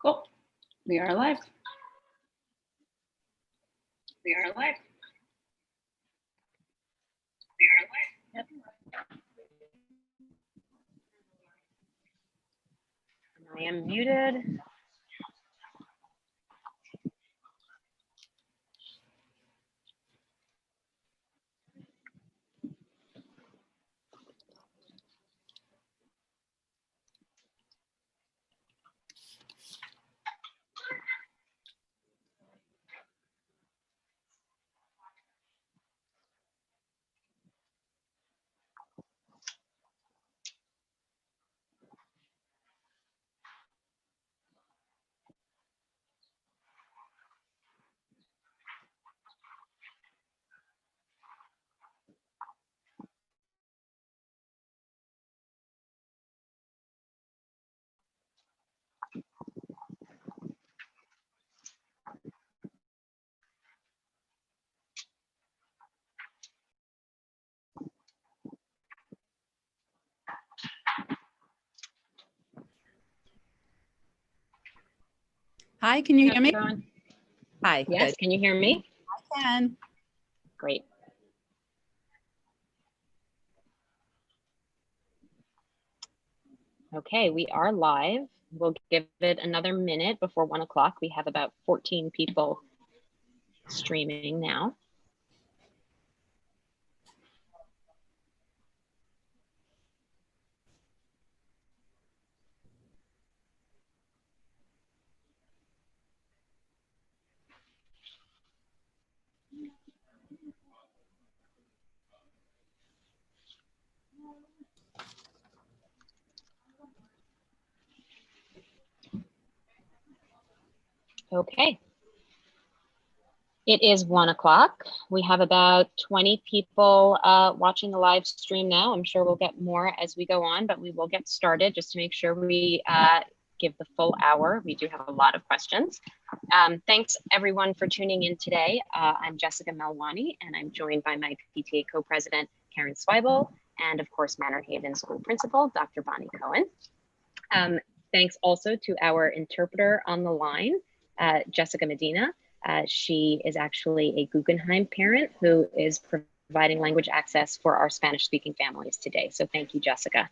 Cool. We are live. We are live. We are live. Yep. I am muted. Hi, can you hear me? Hi. Yes, Good. can you hear me? I can. Great. Okay, we are live. We'll give it another minute before 1 o'clock. We have about 14 people streaming now. Okay. It is 1 o'clock. We have about 20 people watching the live stream now. I'm sure we'll get more as we go on, but we will get started just to make sure we give the full hour. We do have a lot of questions. Thanks everyone for tuning in today. I'm Jessica Melwani, and I'm joined by my PTA co-president, Karen Zweibel, and of course, Manorhaven School Principal, Dr. Bonnie Cohen. Thanks also to our interpreter on the line, Jessica Medina. She is actually a Guggenheim parent who is providing language access for our Spanish-speaking families today. So thank you, Jessica.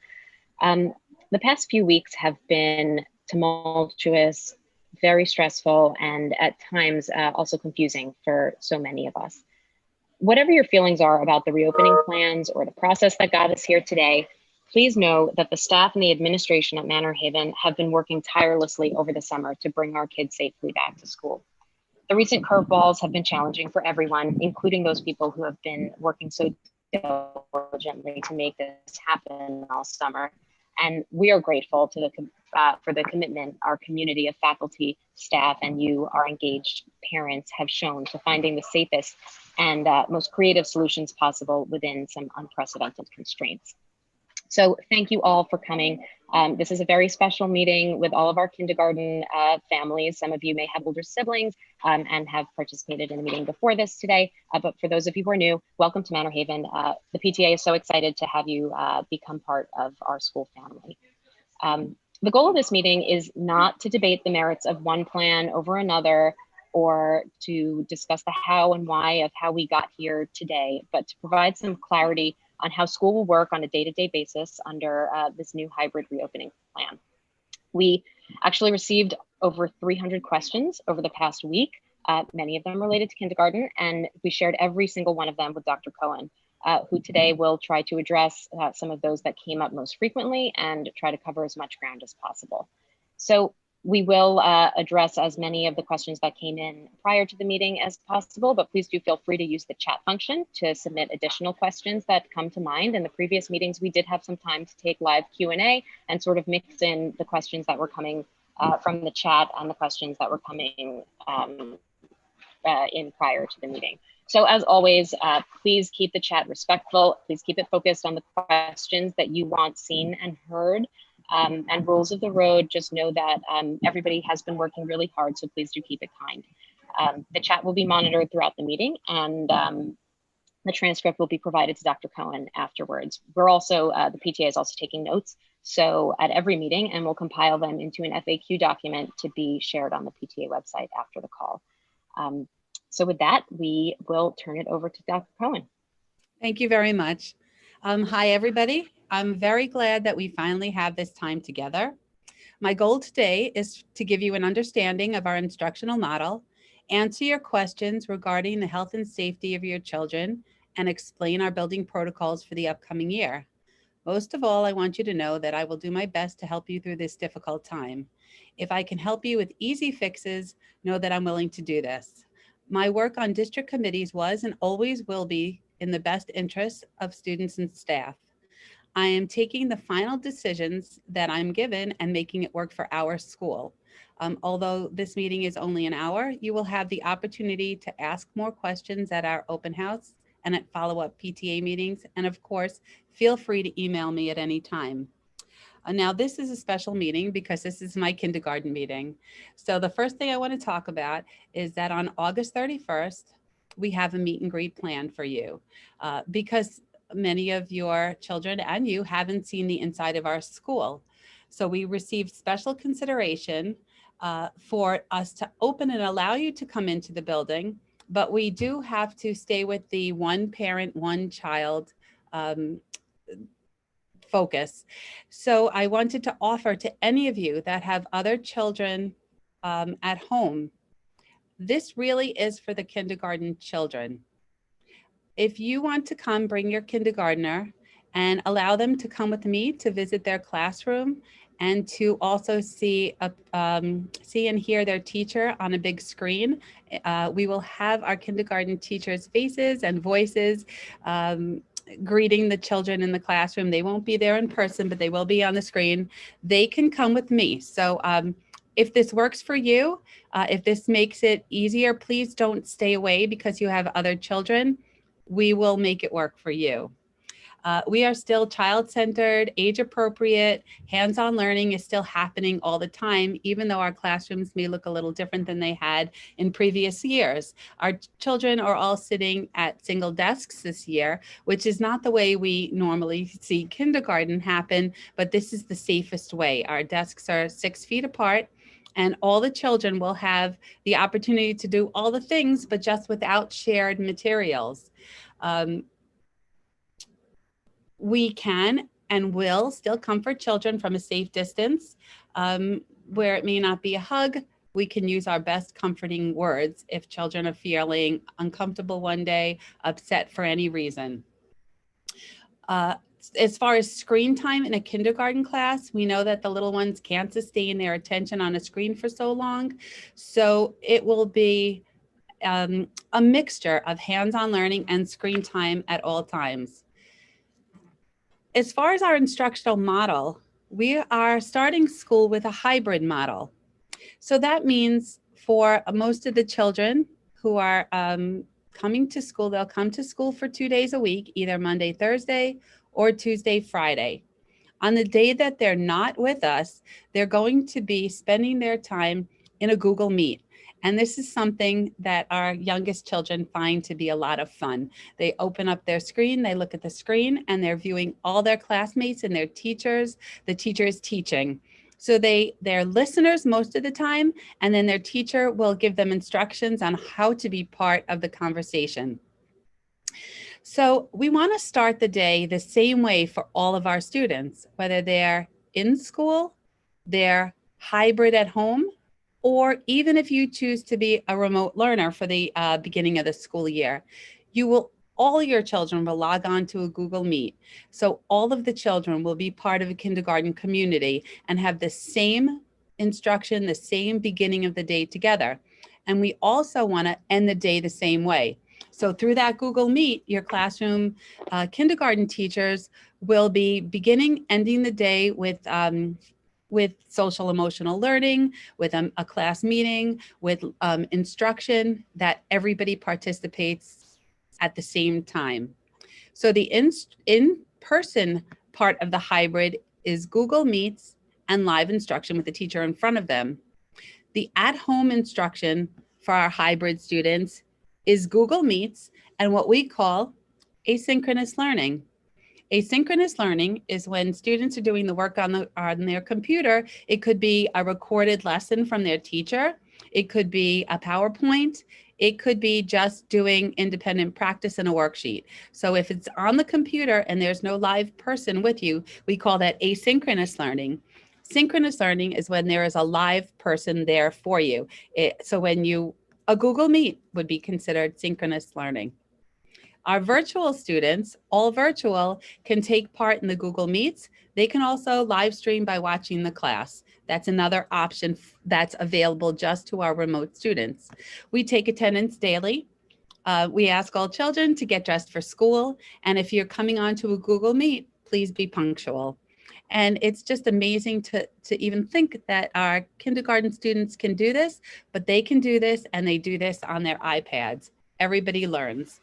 The past few weeks have been tumultuous, very stressful, and at times also confusing for so many of us. Whatever your feelings are about the reopening plans or the process that got us here today, please know that the staff and the administration at Manorhaven have been working tirelessly over the summer to bring our kids safely back to school. The recent curveballs have been challenging for everyone, including those people who have been working so diligently to make this happen all summer. And we are grateful to for the commitment our community of faculty, staff, and you, our engaged parents, have shown to finding the safest and most creative solutions possible within some unprecedented constraints. So thank you all for coming. This is a very special meeting with all of our kindergarten families. Some of you may have older siblings and have participated in the meeting before this today. But for those of you who are new, welcome to Manorhaven. The PTA is so excited to have you become part of our school family. The goal of this meeting is not to debate the merits of one plan over another or to discuss the how and why of how we got here today, but to provide some clarity on how school will work on a day-to-day basis under this new hybrid reopening plan. We actually received over 300 questions over the past week, many of them related to kindergarten, and we shared every single one of them with Dr. Cohen, who today will try to address some of those that came up most frequently and try to cover as much ground as possible. So we will address as many of the questions that came in prior to the meeting as possible, but please do feel free to use the chat function to submit additional questions that come to mind. In the previous meetings, we did have some time to take live Q&A and sort of mix in the questions that were coming from the chat and the questions that were coming in prior to the meeting. So as always, please keep the chat respectful. Please keep it focused on the questions that you want seen and heard. And rules of the road, just know that everybody has been working really hard, so please do keep it kind. The chat will be monitored throughout the meeting, and the transcript will be provided to Dr. Cohen afterwards. We're also, the PTA is also taking notes, So at every meeting, and we'll compile them into an FAQ document to be shared on the PTA website after the call. So with that, we will turn it over to Dr. Cohen. Thank you very much. Hi, everybody. I'm very glad that we finally have this time together. My goal today is to give you an understanding of our instructional model, answer your questions regarding the health and safety of your children, and explain our building protocols for the upcoming year. Most of all, I want you to know that I will do my best to help you through this difficult time. If I can help you with easy fixes, know that I'm willing to do this. My work on district committees was and always will be in the best interests of students and staff. I am taking the final decisions that I'm given and making it work for our school. Although this meeting is only an hour, you will have the opportunity to ask more questions at our open house and at follow-up PTA meetings. And of course, feel free to email me at any time. Now, this is a special meeting because this is my kindergarten meeting. So the first thing I want to talk about is that on August 31st, we have a meet and greet planned for you because many of your children and you haven't seen the inside of our school. So we received special consideration for us to open and allow you to come into the building, but we do have to stay with the one parent, one child focus. So I wanted to offer to any of you that have other children at home, this really is for the kindergarten children. If you want to come, bring your kindergartner and allow them to come with me to visit their classroom and to also see and hear their teacher on a big screen. We will have our kindergarten teachers' faces and voices greeting the children in the classroom. They won't be there in person, but they will be on the screen. They can come with me. So if this works for you, if this makes it easier, please don't stay away because you have other children. We will make it work for you. We are still child-centered, age-appropriate, hands-on learning is still happening all the time, even though our classrooms may look a little different than they had in previous years. Our children are all sitting at single desks this year, which is not the way we normally see kindergarten happen, but this is the safest way. Our desks are 6 feet apart, and all the children will have the opportunity to do all the things, but just without shared materials. We can and will still comfort children from a safe distance. Where it may not be a hug, we can use our best comforting words if children are feeling uncomfortable one day, upset for any reason. As far as screen time in a kindergarten class, we know that the little ones can't sustain their attention on a screen for so long. So it will be a mixture of hands-on learning and screen time at all times. As far as our instructional model, we are starting school with a hybrid model. So that means for most of the children who are coming to school, they'll come to school for 2 days a week, either Monday, Thursday, or Tuesday, Friday. On the day that they're not with us, they're going to be spending their time in a Google Meet. And this is something that our youngest children find to be a lot of fun. They open up their screen, they look at the screen, and they're viewing all their classmates and their teachers. The teacher is teaching. So they're listeners most of the time, and then their teacher will give them instructions on how to be part of the conversation. So we want to start the day the same way for all of our students, whether they're in school, they're hybrid at home, or even if you choose to be a remote learner for the beginning of the school year. All your children will log on to a Google Meet. So all of the children will be part of a kindergarten community and have the same instruction, the same beginning of the day together. And we also want to end the day the same way. So through that Google Meet, your classroom kindergarten teachers will be ending the day with social emotional learning, with a class meeting, with instruction that everybody participates at the same time. So the in-person part of the hybrid is Google Meets and live instruction with the teacher in front of them. The at-home instruction for our hybrid students is Google Meets and what we call asynchronous learning. Asynchronous learning is when students are doing the work on their computer. It could be a recorded lesson from their teacher. It could be a PowerPoint. It could be just doing independent practice in a worksheet. So if it's on the computer and there's no live person with you, we call that asynchronous learning. Synchronous learning is when there is a live person there for you. A Google Meet would be considered synchronous learning. Our virtual students, all virtual, can take part in the Google Meets. They can also live stream by watching the class. That's another option that's available just to our remote students. We take attendance daily. We ask all children to get dressed for school. And if you're coming onto a Google Meet, please be punctual. And it's just amazing to even think that our kindergarten students can do this, but they can do this and they do this on their iPads. Everybody learns.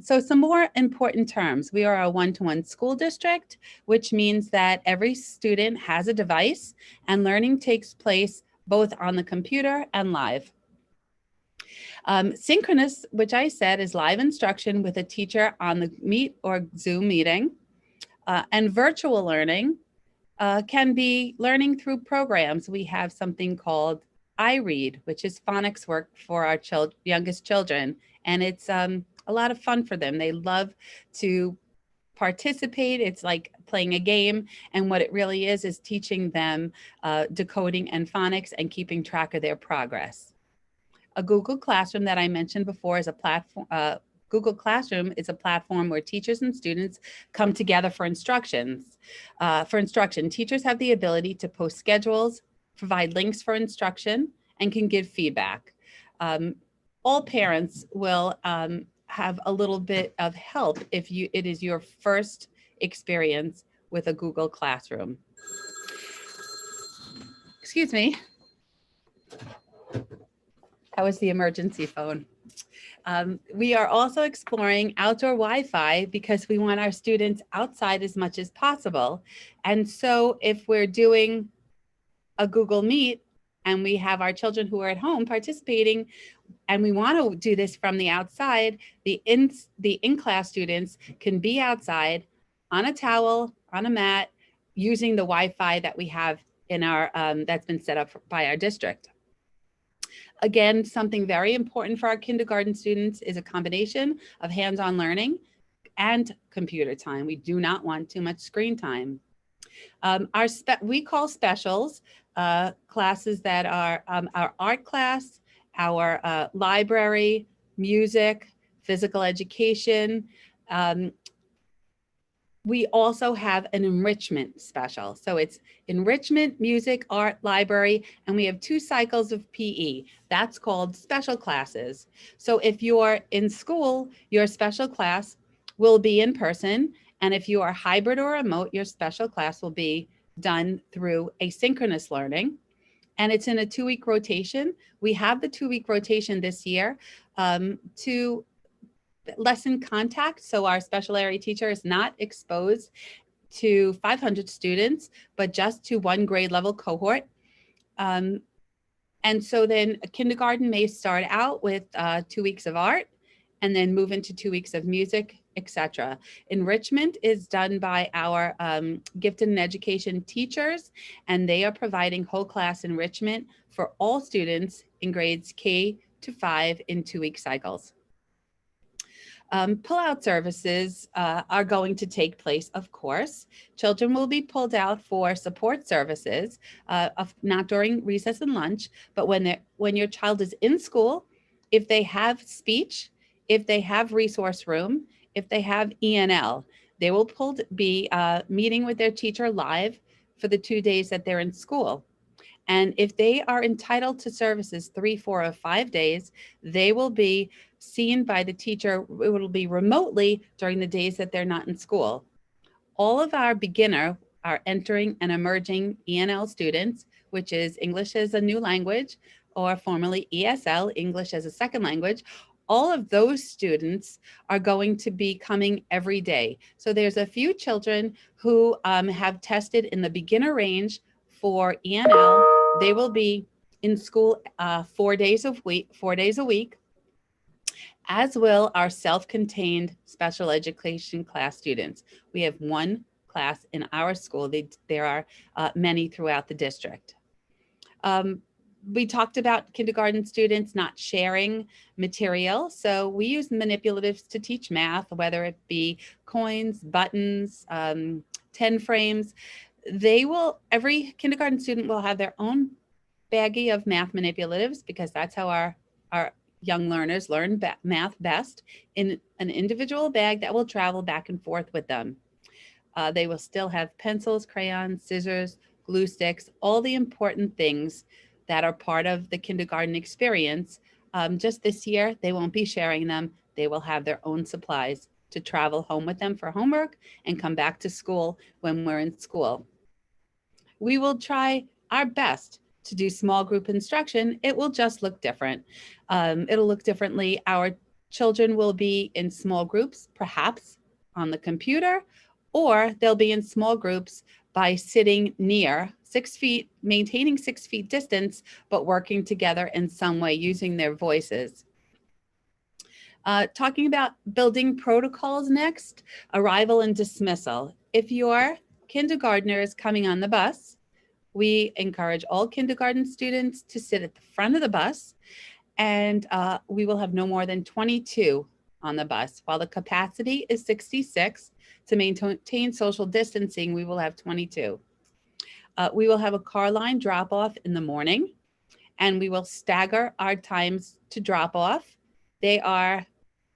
So some more important terms. We are a one-to-one school district, which means that every student has a device and learning takes place both on the computer and live. Synchronous, which I said is live instruction with a teacher on the Meet or Zoom meeting. And virtual learning can be learning through programs. We have something called iRead, which is phonics work for our youngest children. And it's a lot of fun for them. They love to participate. It's like playing a game. And what it really is teaching them decoding and phonics and keeping track of their progress. A Google Classroom that I mentioned before is a platform. Google Classroom is a platform where teachers and students come together for instruction. Teachers have the ability to post schedules, provide links for instruction, and can give feedback. All parents will have a little bit of help if it is your first experience with a Google Classroom. Excuse me. That was the emergency phone. We are also exploring outdoor Wi-Fi because we want our students outside as much as possible. And so if we're doing a Google Meet and we have our children who are at home participating and we want to do this from the outside, the in-class students can be outside on a towel, on a mat, using the Wi-Fi that we have in our, that's been set up by our district. Again, something very important for our kindergarten students is a combination of hands-on learning and computer time. We do not want too much screen time. We call specials classes that are our art class, our library, music, physical education. We also have an enrichment special. So it's enrichment, music, art, library, and we have 2 cycles of PE. That's called special classes. So if you're in school, your special class will be in person. And if you are hybrid or remote, your special class will be done through asynchronous learning. And it's in a 2-week rotation. We have the 2-week rotation this year to lessen contact, so our special area teacher is not exposed to 500 students, but just to 1 grade level cohort. And so then a kindergarten may start out with 2 weeks of art and then move into 2 weeks of music, etc. Enrichment is done by our gifted and education teachers, and they are providing whole class enrichment for all students in grades K to 5 in 2-week cycles. Pull-out services are going to take place, of course. Children will be pulled out for support services, not during recess and lunch, but when your child is in school, if they have speech, if they have resource room, if they have ENL, they will be meeting with their teacher live for the 2 days that they're in school. And if they are entitled to services 3, 4, or 5 days, they will be seen by the teacher. It will be remotely during the days that they're not in school. All of our beginner, our entering and emerging ENL students, which is English as a new language, or formerly ESL, English as a second language, all of those students are going to be coming every day. So there's a few children who have tested in the beginner range for ENL. They will be in school 4 days a week. as will our self-contained special education class students. We have one class in our school. There are many throughout the district. We talked about kindergarten students not sharing material. So we use manipulatives to teach math, whether it be coins, buttons, 10 frames. Every kindergarten student will have their own baggie of math manipulatives, because that's how our young learners learn math best, in an individual bag that will travel back and forth with them. They will still have pencils, crayons, scissors, glue sticks, all the important things that are part of the kindergarten experience. Just this year, they won't be sharing them. They will have their own supplies to travel home with them for homework and come back to school when we're in school. We will try our best to do small group instruction. It will just look different. It'll look differently. Our children will be in small groups, perhaps on the computer, or they'll be in small groups by sitting near 6 feet, maintaining 6 feet distance, but working together in some way using their voices. Talking about building protocols next, arrival and dismissal. If your kindergartner is coming on the bus, we encourage all kindergarten students to sit at the front of the bus, and we will have no more than 22 on the bus. While the capacity is 66, to maintain social distancing, we will have 22. We will have a car line drop off in the morning, and we will stagger our times to drop off. They are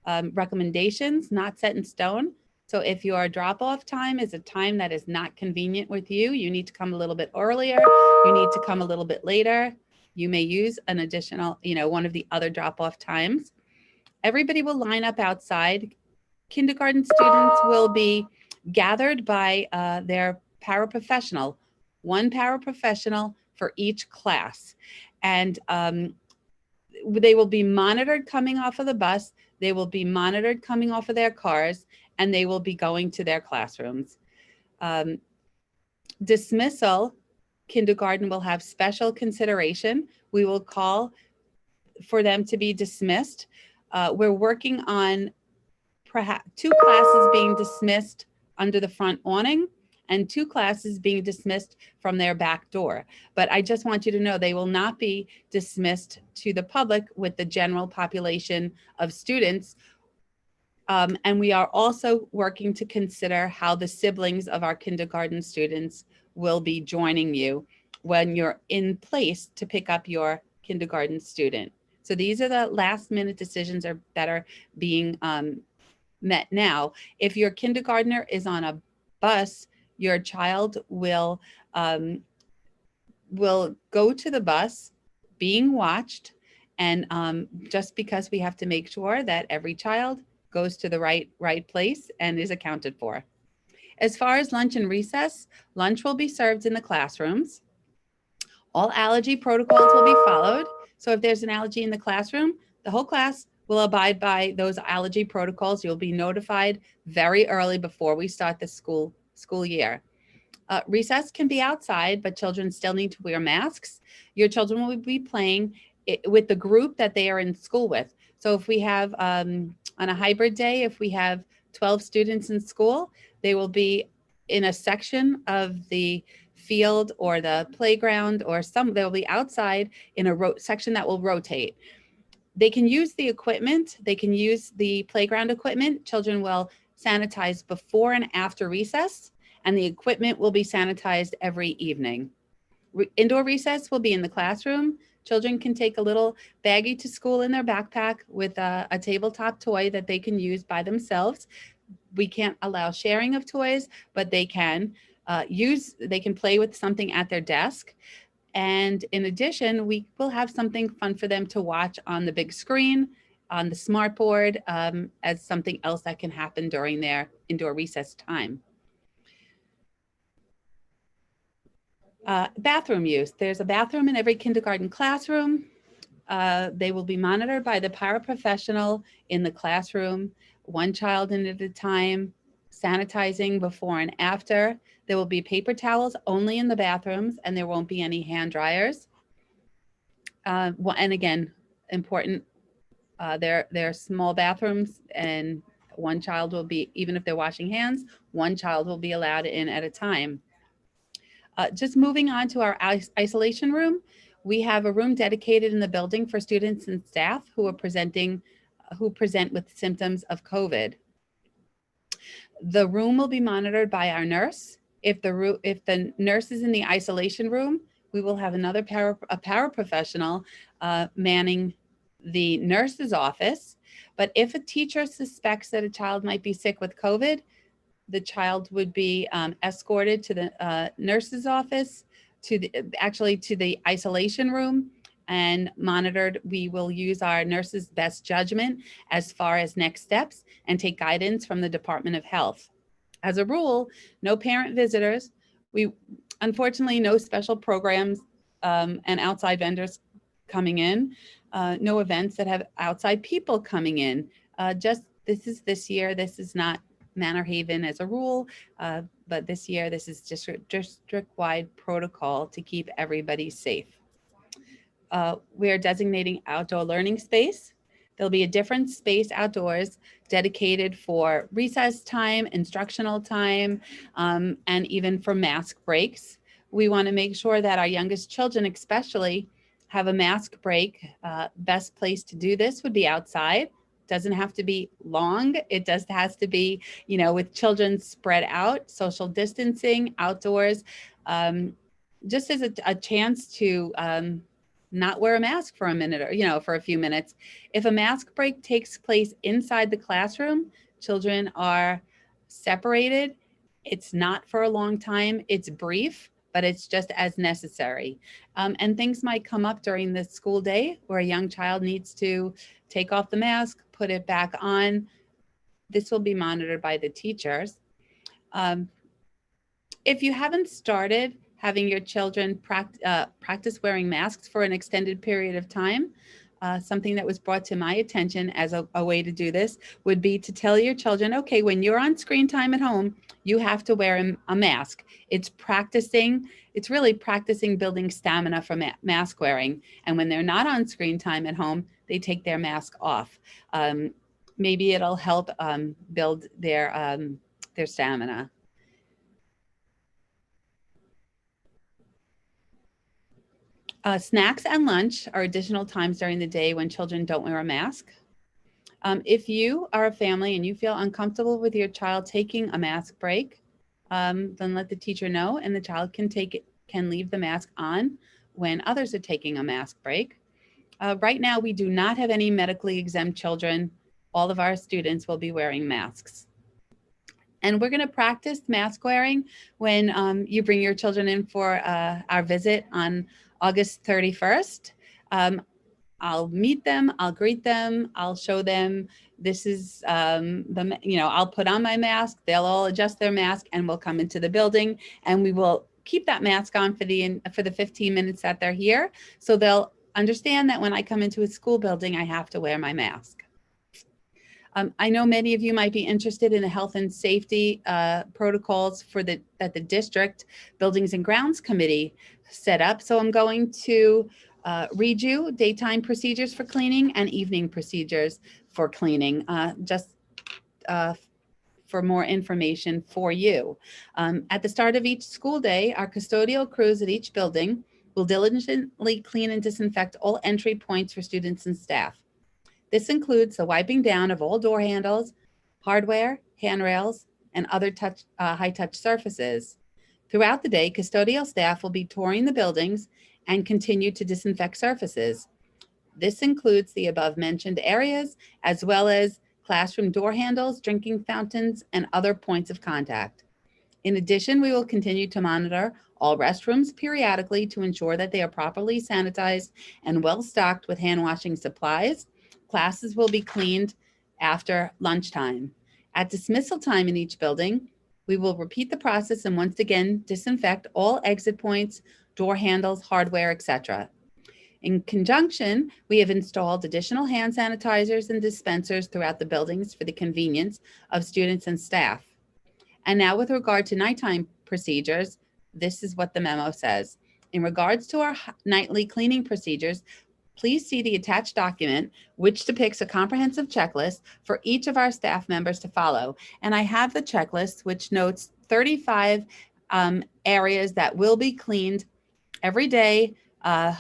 recommendations, not set in stone. So if your drop-off time is a time that is not convenient with you, you need to come a little bit earlier, you need to come a little bit later. You may use an additional, one of the other drop-off times. Everybody will line up outside. Kindergarten students will be gathered by their paraprofessional, one paraprofessional for each class. And they will be monitored coming off of the bus. They will be monitored coming off of their cars, and they will be going to their classrooms. Dismissal, kindergarten will have special consideration. We will call for them to be dismissed. We're working on perhaps 2 classes being dismissed under the front awning and 2 classes being dismissed from their back door. But I just want you to know they will not be dismissed to the public with the general population of students. And we are also working to consider how the siblings of our kindergarten students will be joining you when you're in place to pick up your kindergarten student. So these are the last minute decisions that are being met now. If your kindergartner is on a bus, your child will go to the bus being watched. And just because we have to make sure that every child goes to the right place and is accounted for. As far as lunch and recess, lunch will be served in the classrooms. All allergy protocols will be followed. So if there's an allergy in the classroom, the whole class will abide by those allergy protocols. You'll be notified very early before we start the school year. Recess can be outside, but children still need to wear masks. Your children will be playing with the group that they are in school with. So if we have, on a hybrid day, if we have 12 students in school, they will be in a section of the field or the playground, or they'll be outside in a section that will rotate. They can use the equipment. They can use the playground equipment. Children will sanitize before and after recess, and the equipment will be sanitized every evening. Indoor recess will be in the classroom. Children can take a little baggie to school in their backpack with a tabletop toy that they can use by themselves. We can't allow sharing of toys, but they can play with something at their desk. And in addition, we will have something fun for them to watch on the big screen, on the smart board, as something else that can happen during their indoor recess time. Bathroom use. There's a bathroom in every kindergarten classroom. They will be monitored by the paraprofessional in the classroom, one child in at a time, sanitizing before and after. There will be paper towels only in the bathrooms, and there won't be any hand dryers. And again, important They're small bathrooms, and one child will be, even if they're washing hands, one child will be allowed in at a time. Just moving on to our isolation room, we have a room dedicated in the building for students and staff who present with symptoms of COVID. The room will be monitored by our nurse. If the nurse is in the isolation room, we will have another paraprofessional manning the nurse's office. But if a teacher suspects that a child might be sick with COVID, the child would be escorted to the nurse's office, to the isolation room and monitored. We will use our nurse's best judgment as far as next steps and take guidance from the Department of Health. As a rule, no parent visitors. Unfortunately, no special programs and outside vendors coming in. No events that have outside people coming in. This year. This is not Manorhaven as a rule, but this year this is just district-wide protocol to keep everybody safe. We are designating outdoor learning space. There'll be a different space outdoors dedicated for recess time, instructional time, and even for mask breaks. We want to make sure that our youngest children especially have a mask break. Best place to do this would be outside. Doesn't have to be long. It just has to be, with children spread out, social distancing, outdoors, just as a chance to not wear a mask for a minute or, for a few minutes. If a mask break takes place inside the classroom, children are separated. It's not for a long time. It's brief, but it's just as necessary. And things might come up during the school day where a young child needs to take off the mask, put it back on. This will be monitored by the teachers. If you haven't started having your children practice wearing masks for an extended period of time, something that was brought to my attention as a way to do this would be to tell your children, okay, when you're on screen time at home, you have to wear a mask. It's really practicing building stamina for mask wearing. And when they're not on screen time at home, they take their mask off. Maybe it'll help build their stamina. Snacks and lunch are additional times during the day when children don't wear a mask. If you are a family and you feel uncomfortable with your child taking a mask break, then let the teacher know, and the child can leave the mask on when others are taking a mask break. Right now, we do not have any medically exempt children. All of our students will be wearing masks. And we're going to practice mask wearing when you bring your children in for our visit on August 31st. I'll meet them, I'll greet them, I'll show them this is I'll put on my mask, they'll all adjust their mask, and we'll come into the building, and we will keep that mask on for the 15 minutes that they're here. So they'll understand that when I come into a school building, I have to wear my mask. I know many of you might be interested in the health and safety protocols that the district Buildings and Grounds Committee set up. So I'm going to read you daytime procedures for cleaning and evening procedures for cleaning, just for more information for you. At the start of each school day, our custodial crews at each building will diligently clean and disinfect all entry points for students and staff. This includes the wiping down of all door handles, hardware, handrails, and other high-touch surfaces. Throughout the day, custodial staff will be touring the buildings and continue to disinfect surfaces. This includes the above-mentioned areas, as well as classroom door handles, drinking fountains, and other points of contact. In addition, we will continue to monitor all restrooms periodically to ensure that they are properly sanitized and well-stocked with hand-washing supplies. Classes will be cleaned after lunchtime. At dismissal time in each building, we will repeat the process and once again disinfect all exit points, door handles, hardware, etc. In conjunction, we have installed additional hand sanitizers and dispensers throughout the buildings for the convenience of students and staff. And now with regard to nighttime procedures, this is what the memo says. In regards to our nightly cleaning procedures, Please see the attached document, which depicts a comprehensive checklist for each of our staff members to follow. And I have the checklist, which notes 35 areas that will be cleaned every day by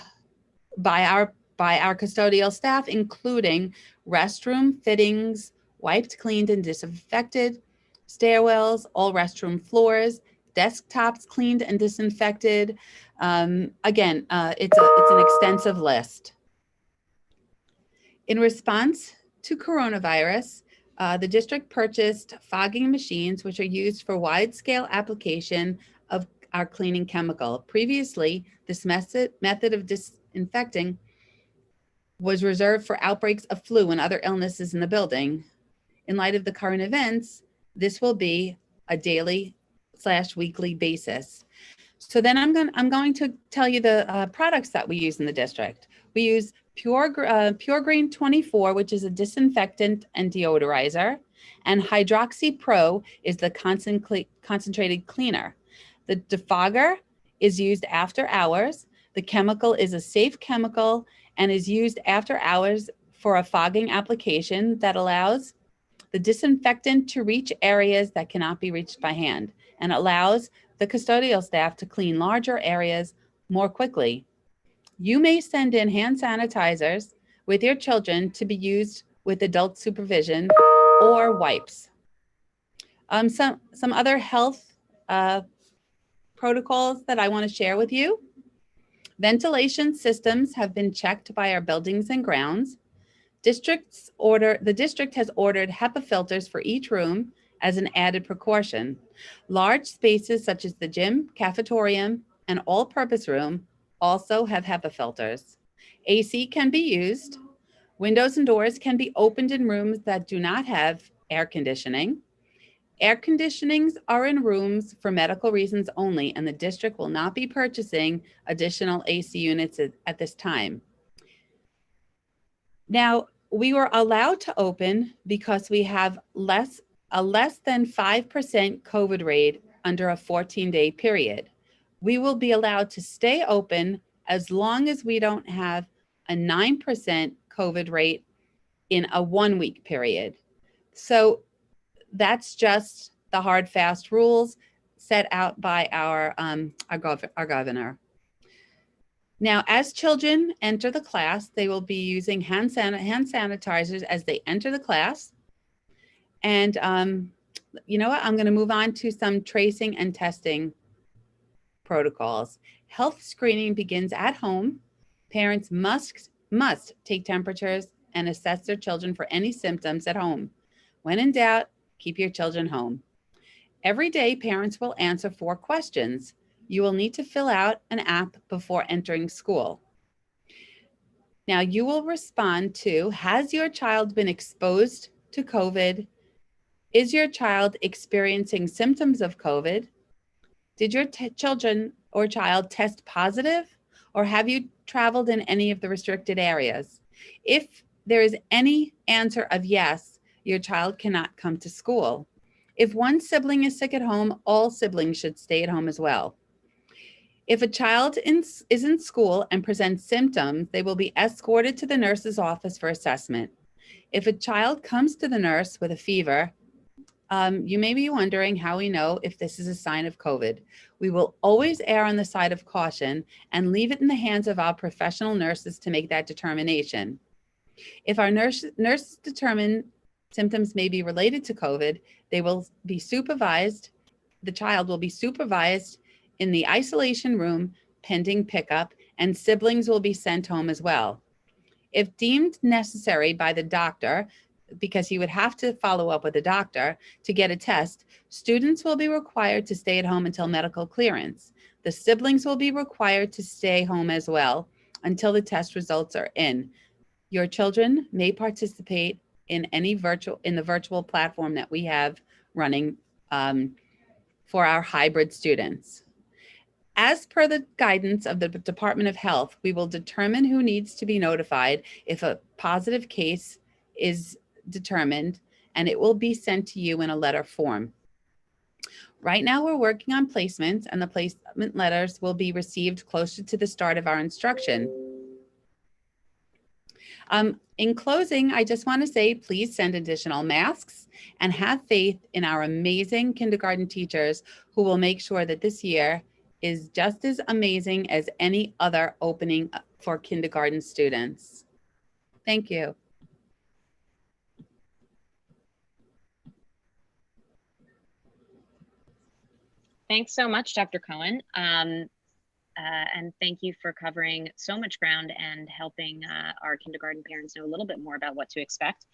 our custodial staff, including restroom fittings, wiped, cleaned, and disinfected, stairwells, all restroom floors, desktops cleaned and disinfected. Again, it's an extensive list. In response to coronavirus, the district purchased fogging machines, which are used for wide-scale application of our cleaning chemical. Previously, this method of disinfecting was reserved for outbreaks of flu and other illnesses in the building. In light of the current events, this will be a daily/weekly basis. So then I'm going to tell you the products that we use in the district. We use Pure Green 24, which is a disinfectant and deodorizer, and Hydroxy Pro is the concentrated cleaner. The defogger is used after hours. The chemical is a safe chemical and is used after hours for a fogging application that allows the disinfectant to reach areas that cannot be reached by hand and allows the custodial staff to clean larger areas more quickly. You may send in hand sanitizers with your children to be used with adult supervision or wipes. Some other health protocols that I want to share with you. Ventilation systems have been checked by our buildings and grounds. The district has ordered HEPA filters for each room as an added precaution. Large spaces such as the gym, cafetorium, and all-purpose room also have HEPA filters. AC can be used. Windows and doors can be opened in rooms that do not have air conditioning. Air conditionings are in rooms for medical reasons only, and the district will not be purchasing additional AC units at this time. Now, we were allowed to open because we have a less than 5% COVID rate under a 14-day period. We will be allowed to stay open as long as we don't have a 9% COVID rate in a 1-week period. So that's just the hard, fast rules set out by our governor. Now, as children enter the class, they will be using hand sanitizers as they enter the class. And you know what? I'm going to move on to some tracing and testing protocols. Health screening begins at home. Parents must take temperatures and assess their children for any symptoms at home. When in doubt, keep your children home. Every day, parents will answer 4 questions. You will need to fill out an app before entering school. Now, you will respond to, has your child been exposed to COVID? Is your child experiencing symptoms of COVID? Did your children or child test positive? Or have you traveled in any of the restricted areas? If there is any answer of yes, your child cannot come to school. If one sibling is sick at home, all siblings should stay at home as well. If a child is in school and presents symptoms, they will be escorted to the nurse's office for assessment. If a child comes to the nurse with a fever, you may be wondering how we know if this is a sign of COVID. We will always err on the side of caution and leave it in the hands of our professional nurses to make that determination. If our nurse determine symptoms may be related to COVID, they will be supervised. The child will be supervised in the isolation room pending pickup, and siblings will be sent home as well. If deemed necessary by the doctor, because he would have to follow up with a doctor to get a test, students will be required to stay at home until medical clearance. The siblings will be required to stay home as well until the test results are in. Your children may participate in the virtual platform that we have running for our hybrid students. As per the guidance of the Department of Health, we will determine who needs to be notified if a positive case is determined, and it will be sent to you in a letter form. Right now, we're working on placements, and the placement letters will be received closer to the start of our instruction. In closing, I just want to say, please send additional masks and have faith in our amazing kindergarten teachers who will make sure that this year is just as amazing as any other opening for kindergarten students. Thank you. Thanks so much, Dr. Cohen. And thank you for covering so much ground and helping our kindergarten parents know a little bit more about what to expect.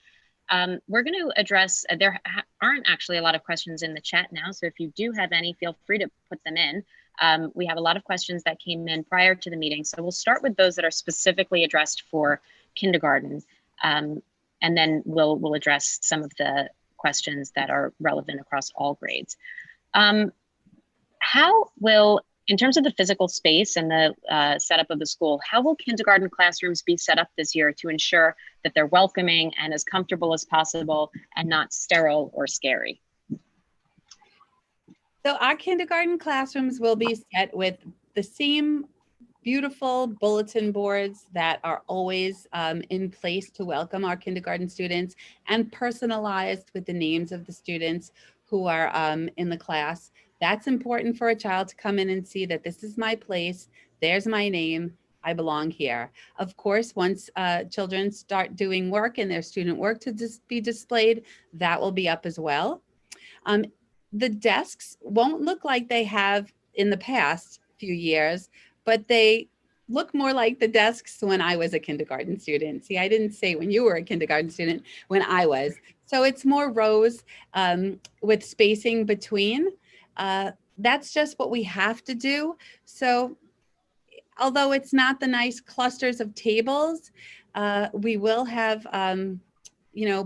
We're going to address, there aren't actually a lot of questions in the chat now, so if you do have any, feel free to put them in. We have a lot of questions that came in prior to the meeting, so we'll start with those that are specifically addressed for kindergarten, and then we'll address some of the questions that are relevant across all grades. How will, in terms of the physical space and the setup of the school, how will kindergarten classrooms be set up this year to ensure that they're welcoming and as comfortable as possible and not sterile or scary? So our kindergarten classrooms will be set with the same beautiful bulletin boards that are always in place to welcome our kindergarten students, and personalized with the names of the students who are in the class. That's important for a child to come in and see that this is my place, there's my name, I belong here. Of course, once children start doing work and their student work to be displayed, that will be up as well. The desks won't look like they have in the past few years, but they look more like the desks when I was a kindergarten student. See, I didn't say when you were a kindergarten student, when I was. So it's more rows with spacing between. That's just what we have to do. So although it's not the nice clusters of tables, we will have,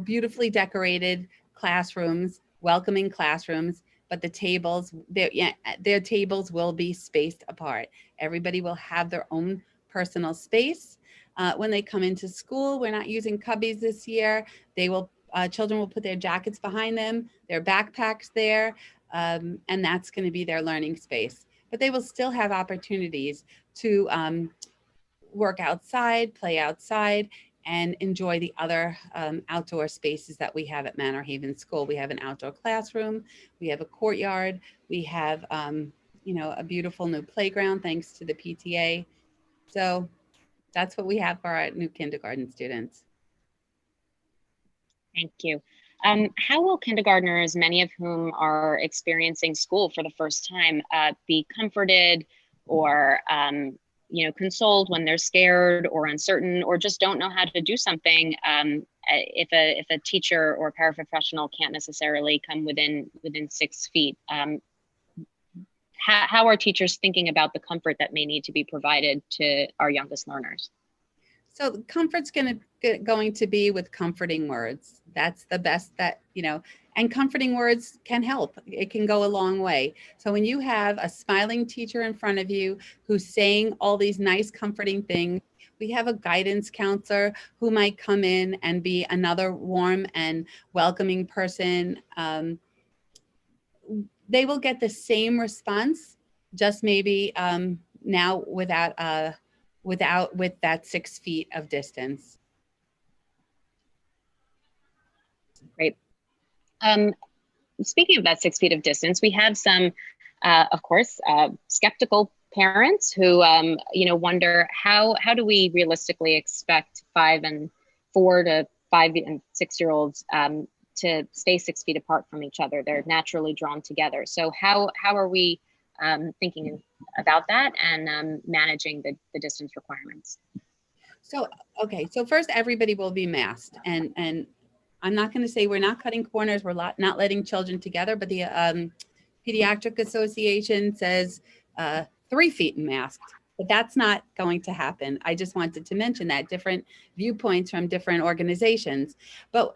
beautifully decorated classrooms, welcoming classrooms, but the tables, their tables will be spaced apart. Everybody will have their own personal space. When they come into school, we're not using cubbies this year. Children will put their jackets behind them, their backpacks there, and that's going to be their learning space. But they will still have opportunities to work outside, play outside, and enjoy the other outdoor spaces that we have at Manorhaven School. We have an outdoor classroom, we have a courtyard, we have a beautiful new playground thanks to the PTA. So that's what we have for our new kindergarten students. Thank you. How will kindergartners, many of whom are experiencing school for the first time, be comforted or consoled when they're scared or uncertain or just don't know how to do something if a teacher or paraprofessional can't necessarily come within 6 feet? How are teachers thinking about the comfort that may need to be provided to our youngest learners? So comfort's going to be with comforting words. That's the best and comforting words can help. It can go a long way. So when you have a smiling teacher in front of you who's saying all these nice, comforting things, we have a guidance counselor who might come in and be another warm and welcoming person. They will get the same response, just maybe now with that 6 feet of distance. Great. Speaking of that 6 feet of distance, we have some, of course, skeptical parents who, wonder how do we realistically expect 4 to 5 and 6-year-olds to stay 6 feet apart from each other? They're naturally drawn together. So how are we thinking about that and managing the distance requirements? So first, everybody will be masked, and I'm not going to say we're not cutting corners, we're not letting children together, but the Pediatric Association says 3 feet masked, but that's not going to happen. I just wanted to mention that different viewpoints from different organizations. But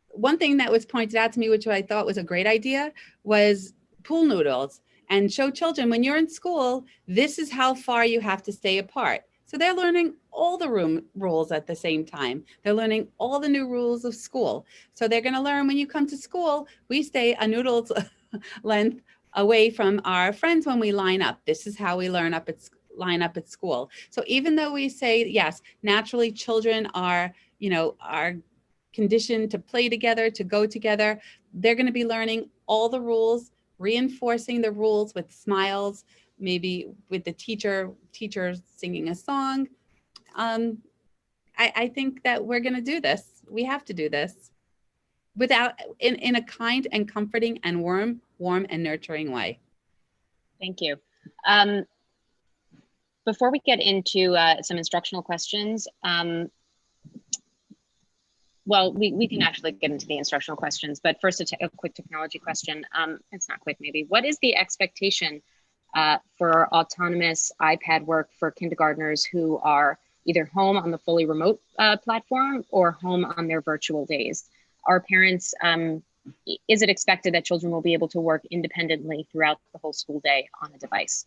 one thing that was pointed out to me, which I thought was a great idea, was pool noodles, and show children when you're in school, this is how far you have to stay apart. So they're learning all the rules at the same time. They're learning all the new rules of school. So they're going to learn when you come to school, we stay a noodle's length away from our friends when we line up. This is how we learn up line up at school. So even though we say, yes, naturally children are, are conditioned to play together, to go together, they're going to be learning all the rules, reinforcing the rules with smiles, maybe with the teacher singing a song. I think that we're going to do this. We have to do this in a kind and comforting and warm and nurturing way. Thank you. Before we get into some instructional questions, well, we can actually get into the instructional questions, but first a quick technology question. It's not quick, maybe. What is the expectation for autonomous iPad work for kindergartners who are either home on the fully remote platform or home on their virtual days? Are parents, is it expected that children will be able to work independently throughout the whole school day on a device?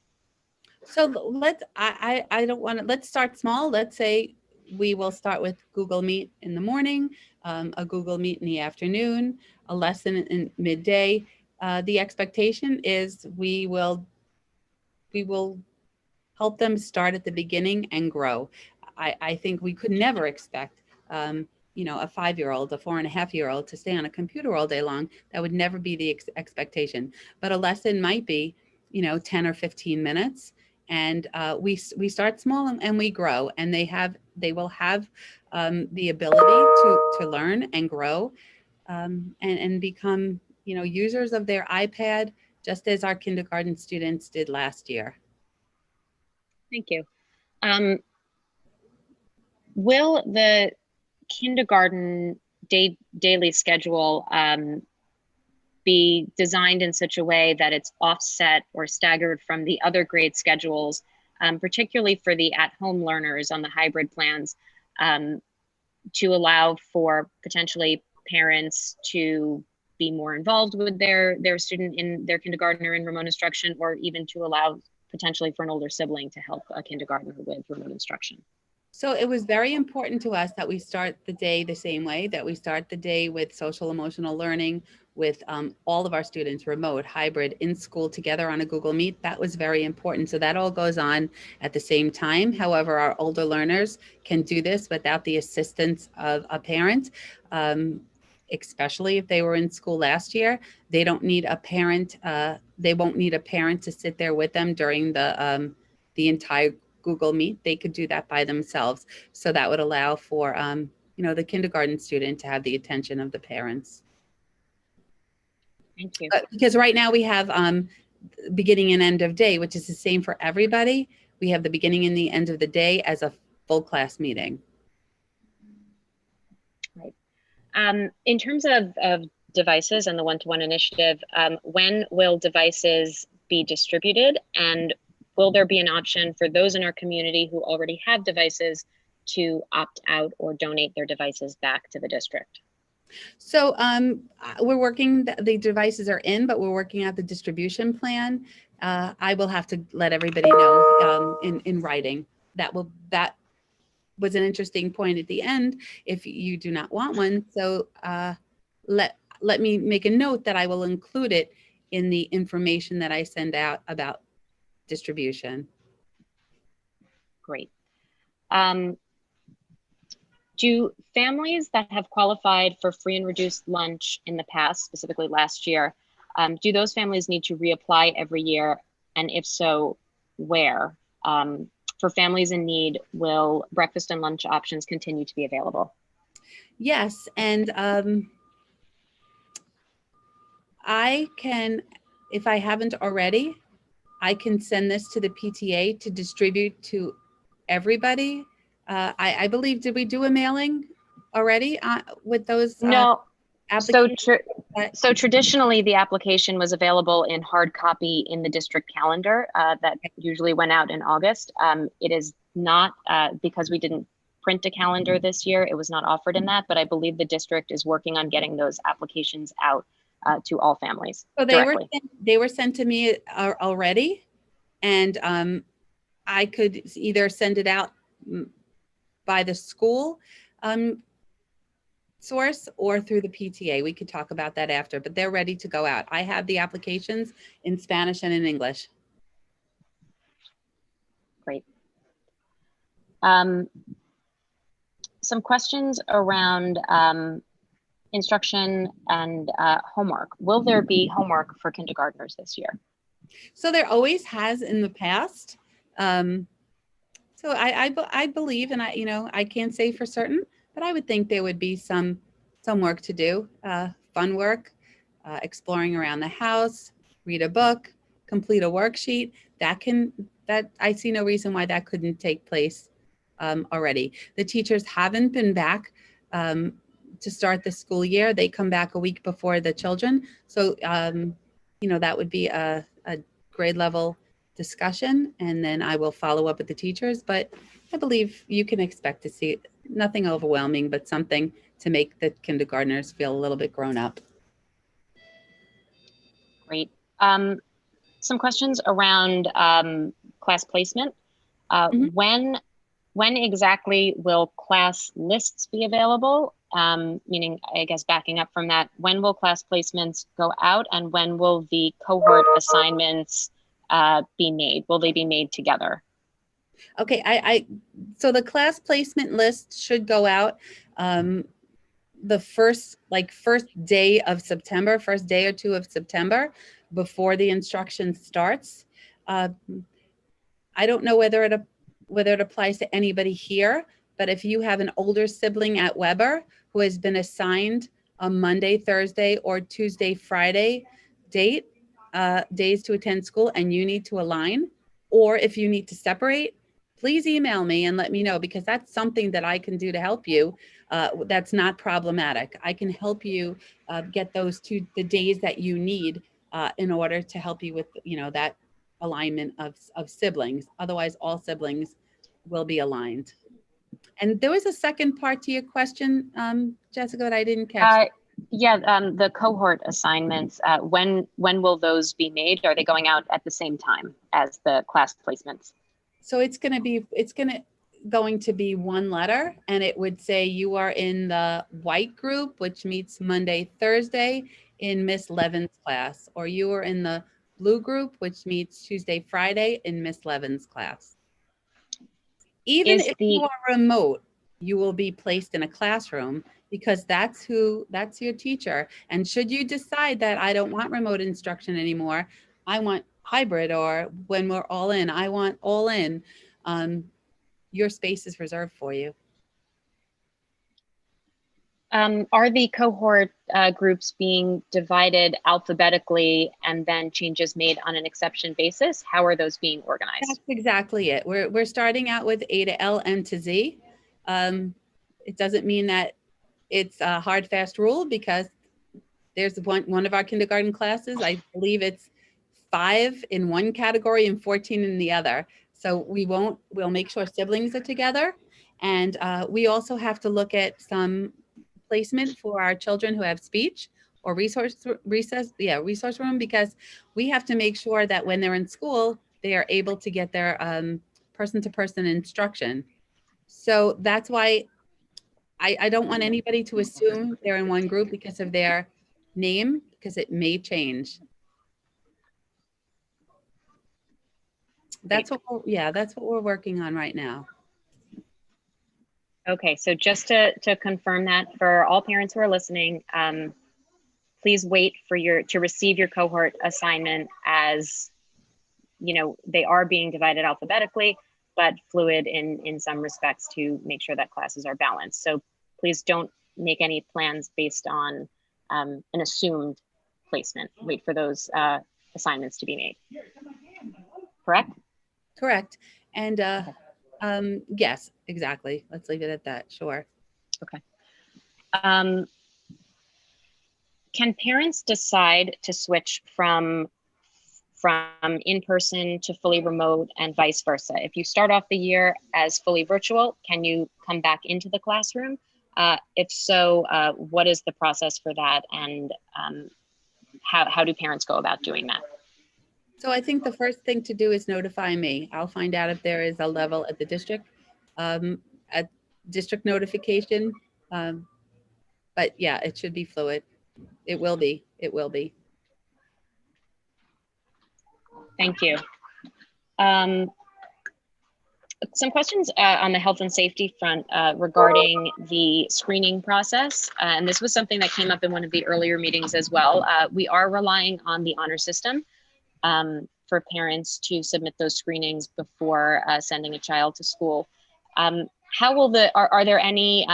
So let's start small. Let's say we will start with Google Meet in the morning, a Google Meet in the afternoon, a lesson in midday. The expectation is we will help them start at the beginning and grow. I think we could never expect, a 5-year-old, a 4.5-year-old to stay on a computer all day long. That would never be the expectation. But a lesson might be, 10 or 15 minutes. And we start small and we grow, and they will have the ability to learn and grow and become, users of their iPad, just as our kindergarten students did last year. Thank you. Will the kindergarten daily schedule be designed in such a way that it's offset or staggered from the other grade schedules, particularly for the at-home learners on the hybrid plans, to allow for potentially parents to be more involved with their student in their kindergarten or in remote instruction, or even to allow potentially for an older sibling to help a kindergartner with remote instruction? So it was very important to us that we start the day the same way, that we start the day with social emotional learning, with all of our students remote, hybrid, in school together on a Google Meet. That was very important. So that all goes on at the same time. However, our older learners can do this without the assistance of a parent, especially if they were in school last year. They don't need a parent. They won't need a parent to sit there with them during the entire Google Meet. They could do that by themselves. So that would allow for, the kindergarten student to have the attention of the parents. Thank you. Because right now we have beginning and end of day, which is the same for everybody. We have the beginning and the end of the day as a full class meeting. Right. In terms of devices and the one-to-one initiative, when will devices be distributed, and will there be an option for those in our community who already have devices to opt out or donate their devices back to the district? So we're working, the devices are in, but we're working out the distribution plan. I will have to let everybody know in writing. That was an interesting point at the end, if you do not want one. So let me make a note that I will include it in the information that I send out about distribution. Great. Do families that have qualified for free and reduced lunch in the past, specifically last year, do those families need to reapply every year? And if so, where? For families in need, will breakfast and lunch options continue to be available? Yes, and I can, if I haven't already, I can send this to the PTA to distribute to everybody. I believe, did we do a mailing already with those? No. Applications? So traditionally, the application was available in hard copy in the district calendar that usually went out in August. It is not, because we didn't print a calendar this year, it was not offered in that, but I believe the district is working on getting those applications out to all families. So directly. they were sent to me already, and I could either send it out by the school source or through the PTA. We could talk about that after, but they're ready to go out. I have the applications in Spanish and in English. Great. Some questions around instruction and homework. Will there be homework for kindergartners this year? So there always has in the past. So I believe, and I can't say for certain, but I would think there would be some work to do, fun work, exploring around the house, read a book, complete a worksheet. That I see no reason why that couldn't take place already. The teachers haven't been back to start the school year. They come back a week before the children. So, that would be a grade level discussion, and then I will follow up with the teachers. But I believe you can expect to see nothing overwhelming, but something to make the kindergartners feel a little bit grown up. Great. Some questions around class placement. When exactly will class lists be available? Meaning, I guess backing up from that, when will class placements go out, and when will the cohort assignments be made? Will they be made together? Okay, so the class placement list should go out the first day of September, first day or two of September, before the instruction starts. I don't know whether it applies to anybody here, but if you have an older sibling at Weber who has been assigned a Monday, Thursday, or Tuesday, Friday days to attend school, and you need to align, or if you need to separate, please email me and let me know, because that's something that I can do to help you. That's not problematic. I can help you get those the days that you need in order to help you with, that alignment of siblings. Otherwise, all siblings will be aligned. And there was a second part to your question, Jessica, that I didn't catch. Yeah, the cohort assignments, when will those be made? Are they going out at the same time as the class placements? So it's going to be one letter, and it would say you are in the white group, which meets Monday, Thursday in Miss Levin's class, or you are in the blue group, which meets Tuesday, Friday in Miss Levin's class. Even if you are remote, you will be placed in a classroom, because that's your teacher. And should you decide that I don't want remote instruction anymore, I want hybrid, or when we're all in, I want all in, your space is reserved for you. Are the cohort groups being divided alphabetically and then changes made on an exception basis? How are those being organized? That's exactly it. We're starting out with A to L, M to Z. It doesn't mean that it's a hard, fast rule, because there's one of our kindergarten classes, I believe it's 5 in one category and 14 in the other. So we'll make sure siblings are together. And we also have to look at some placement for our children who have speech or resource room, because we have to make sure that when they're in school, they are able to get their person-to-person instruction. So that's why I don't want anybody to assume they're in one group because of their name, because it may change. That's what we're working on right now. Okay, so just to confirm that for all parents who are listening, please wait for to receive your cohort assignment, as they are being divided alphabetically, but fluid in some respects, to make sure that classes are balanced. So please don't make any plans based on an assumed placement. Wait for those assignments to be made. Correct? Correct. And yes, exactly. Let's leave it at that. Sure. Okay. Can parents decide to switch from in-person to fully remote, and vice versa? If you start off the year as fully virtual, can you come back into the classroom? If so, what is the process for that, and how do parents go about doing that? So I think the first thing to do is notify me. I'll find out if there is a level at the district, at district notification. But yeah, it should be fluid. It will be. It will be. Thank you. Some questions on the health and safety front regarding the screening process. And this was something that came up in one of the earlier meetings as well. We are relying on the honor system for parents to submit those screenings before sending a child to school. How will are there any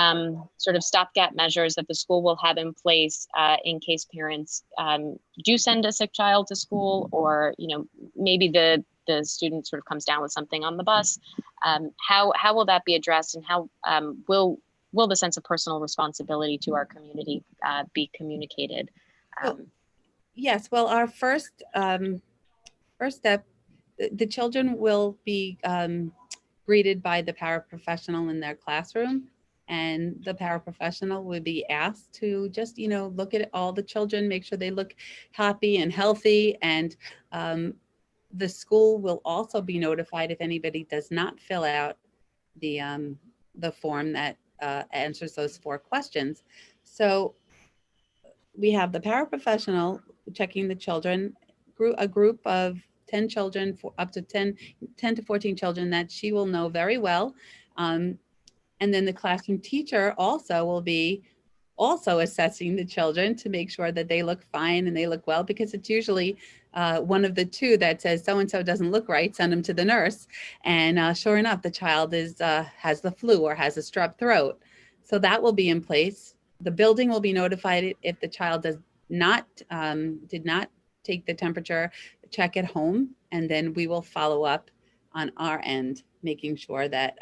sort of stopgap measures that the school will have in place in case parents do send a sick child to school, or, you know, maybe the student sort of comes down with something on the bus? How will that be addressed, and how will the sense of personal responsibility to our community be communicated? Yes, well, our first step, the children will be greeted by the paraprofessional in their classroom, and the paraprofessional would be asked to just, you know, look at all the children, make sure they look happy and healthy, and the school will also be notified if anybody does not fill out the form that answers those 4 questions. So we have the paraprofessional checking the children, a group of 10 children, for up to 10 to 14 children that she will know very well. And then the classroom teacher also will be assessing the children to make sure that they look fine and they look well, because it's usually one of the 2 that says so-and-so doesn't look right, send them to the nurse. And sure enough, the child has the flu or has a strep throat. So that will be in place. The building will be notified if the child did not take the temperature check at home, and then we will follow up on our end, making sure that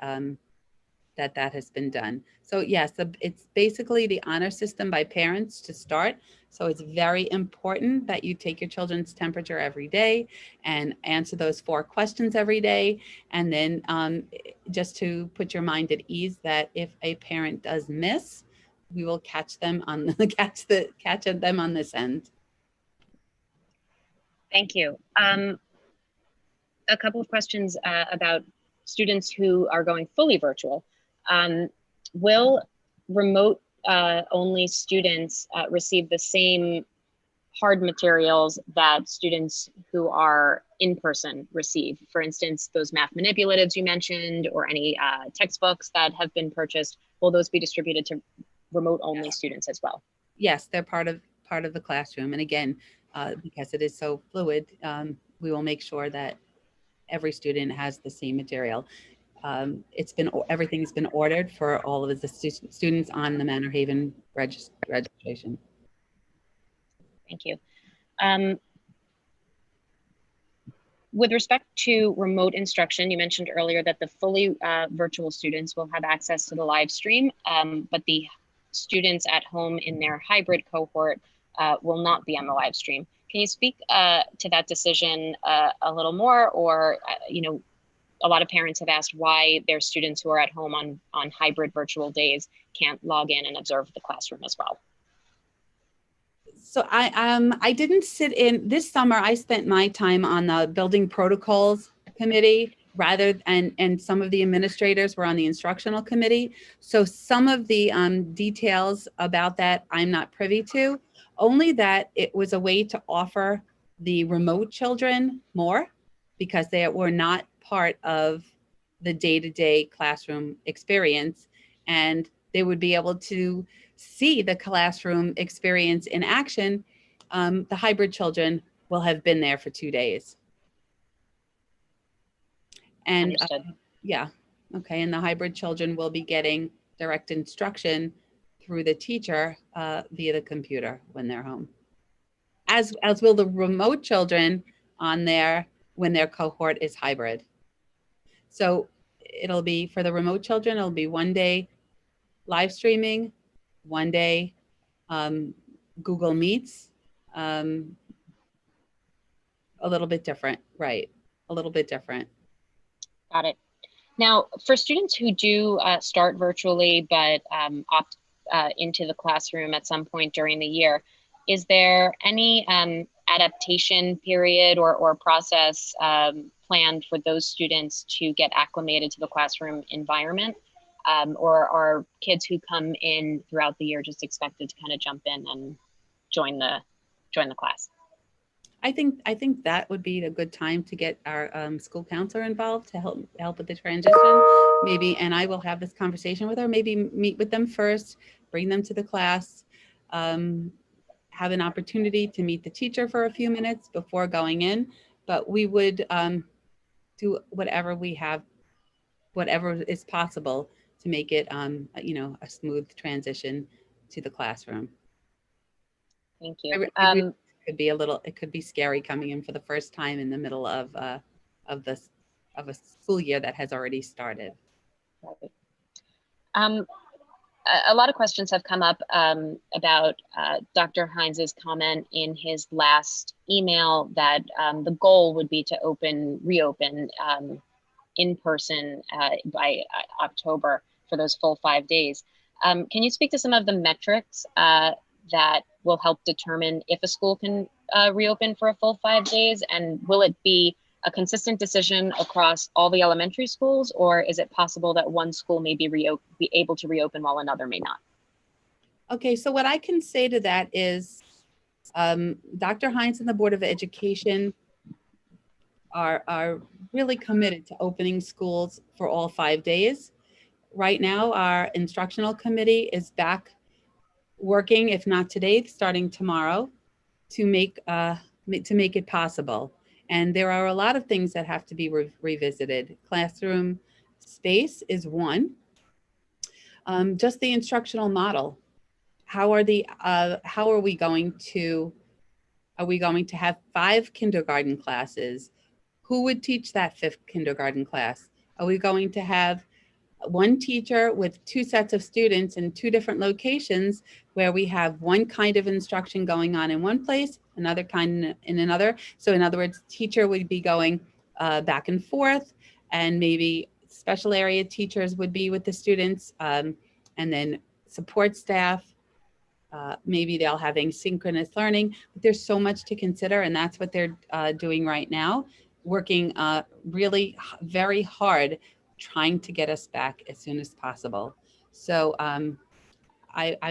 that has been done. So yes, it's basically the honor system by parents to start. So it's very important that you take your children's temperature every day and answer those 4 questions every day. And then just to put your mind at ease that if a parent does miss, we will catch them on catch them on this end. Thank you. A couple of questions about students who are going fully virtual. Will remote only students receive the same hard materials that students who are in person receive? For instance, those math manipulatives you mentioned, or any textbooks that have been purchased, will those be distributed to remote only students as well? Yes, they're part of the classroom. And again, because it is so fluid, we will make sure that every student has the same material. Everything's been ordered for all of the students on the Manorhaven registration. Thank you. With respect to remote instruction, you mentioned earlier that the fully virtual students will have access to the live stream, but the students at home in their hybrid cohort will not be on the live stream. Can you speak to that decision a little more? Or, you know, a lot of parents have asked why their students who are at home on hybrid virtual days can't log in and observe the classroom as well. So I didn't sit in this summer. I spent my time on the building protocols committee and some of the administrators were on the instructional committee. So some of the details about that I'm not privy to, only that it was a way to offer the remote children more, because they were not part of the day-to-day classroom experience, and they would be able to see the classroom experience in action. The hybrid children will have been there for 2 days. And yeah, okay. And the hybrid children will be getting direct instruction through the teacher via the computer when they're home, as will the remote children when their cohort is hybrid. So it'll be, for the remote children, it'll be 1 day live streaming, 1 day Google Meets, a little bit different, right? A little bit different. Got it. Now, for students who do start virtually but opt into the classroom at some point during the year, is there any adaptation period or process planned for those students to get acclimated to the classroom environment? Or are kids who come in throughout the year just expected to kind of jump in and join the class? I think that would be a good time to get our school counselor involved to help with the transition. Maybe, and I will have this conversation with her. Maybe meet with them first, bring them to the class, um, have an opportunity to meet the teacher for a few minutes before going in. But we would do whatever we have, whatever is possible to make it, a smooth transition to the classroom. Thank I you. re- I re- it could be scary coming in for the first time in the middle of this of a school year that has already started. Right. A lot of questions have come up about Dr. Heinz's comment in his last email that the goal would be to reopen in person by October for those full 5 days. Can you speak to some of the metrics that will help determine if a school can reopen for a full 5 days? And will it be a consistent decision across all the elementary schools, or is it possible that one school may be able to reopen while another may not? Okay, so what I can say to that is Dr. Heinz and the Board of Education are really committed to opening schools for all 5 days. Right now, our instructional committee is back working, if not today, starting tomorrow, to make it possible. And there are a lot of things that have to be revisited. Classroom space is one. Just the instructional model. How are we going to have 5 kindergarten classes? Who would teach that 5th kindergarten class? Are we going to have one teacher with 2 sets of students in 2 different locations where we have one kind of instruction going on in one place, another kind in another? So in other words, teacher would be going back and forth, and maybe special area teachers would be with the students, and then support staff. Maybe they'll have asynchronous learning, but there's so much to consider, and that's what they're doing right now, working really very hard, trying to get us back as soon as possible. So I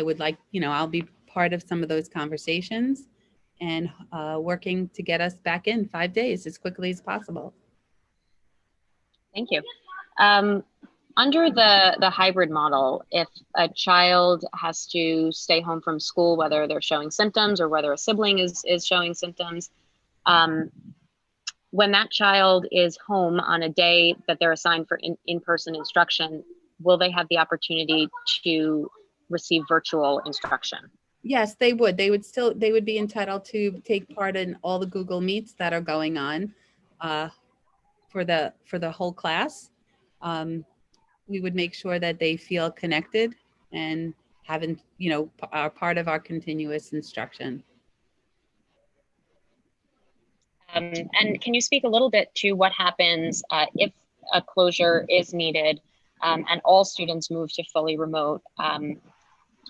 would like, I'll be part of some of those conversations and working to get us back in 5 days as quickly as possible. Thank you. Under the hybrid model, if a child has to stay home from school, whether they're showing symptoms or whether a sibling is showing symptoms, when that child is home on a day that they're assigned for in-person instruction, will they have the opportunity to receive virtual instruction? Yes, they would. They would be entitled to take part in all the Google Meets that are going on for the whole class. We would make sure that they feel connected and are part of our continuous instruction. And can you speak a little bit to what happens if a closure is needed and all students move to fully remote?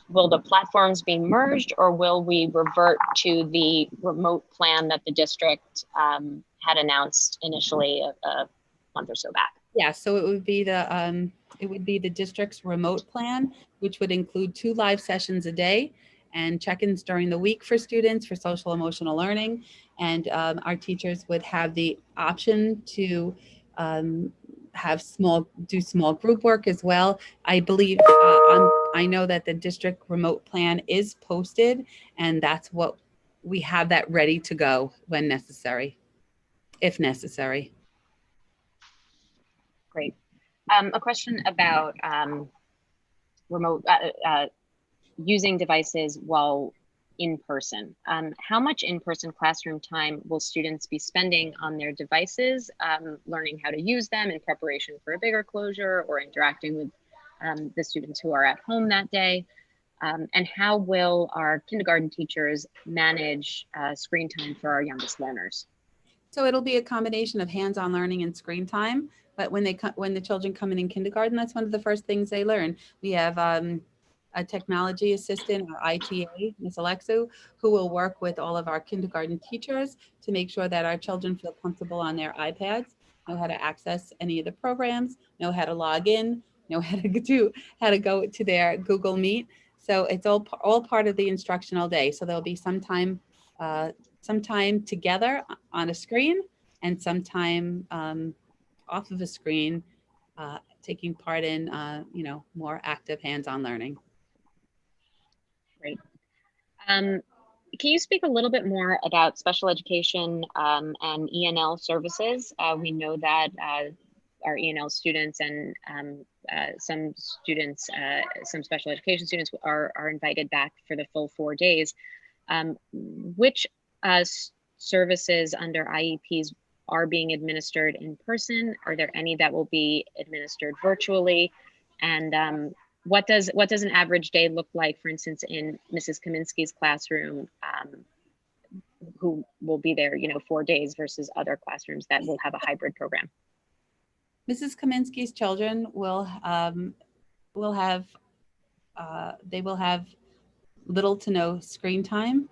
Will the platforms be merged, or will we revert to the remote plan that the district had announced initially a month or so back? Yeah, so it would be the district's remote plan, which would include 2 live sessions a day and check-ins during the week for students for social emotional learning. And our teachers would have the option to do small group work as well. I believe I know that the district remote plan is posted, and that's what we have that ready to go when necessary, if necessary. Great. A question about remote using devices while in person. How much in-person classroom time will students be spending on their devices, learning how to use them in preparation for a bigger closure or interacting with the students who are at home that day? And how will our kindergarten teachers manage screen time for our youngest learners? So it'll be a combination of hands-on learning and screen time. But when the children come in kindergarten, that's one of the first things they learn. We have a technology assistant, our ITA, Ms. Alexu, who will work with all of our kindergarten teachers to make sure that our children feel comfortable on their iPads, know how to access any of the programs, know how to log in, know how to go to their Google Meet. So it's all part of the instructional day. So there'll be some time some time together on a screen and some time off of a screen, taking part in, more active hands-on learning. Great. Can you speak a little bit more about special education and ENL services? We know that our ENL students and some students, some special education students are invited back for the full 4 days. Which services under IEPs are being administered in person? Are there any that will be administered virtually? And what does an average day look like, for instance, in Mrs. Kaminsky's classroom, who will be there, 4 days versus other classrooms that will have a hybrid program? Mrs. Kaminsky's children will have little to no screen time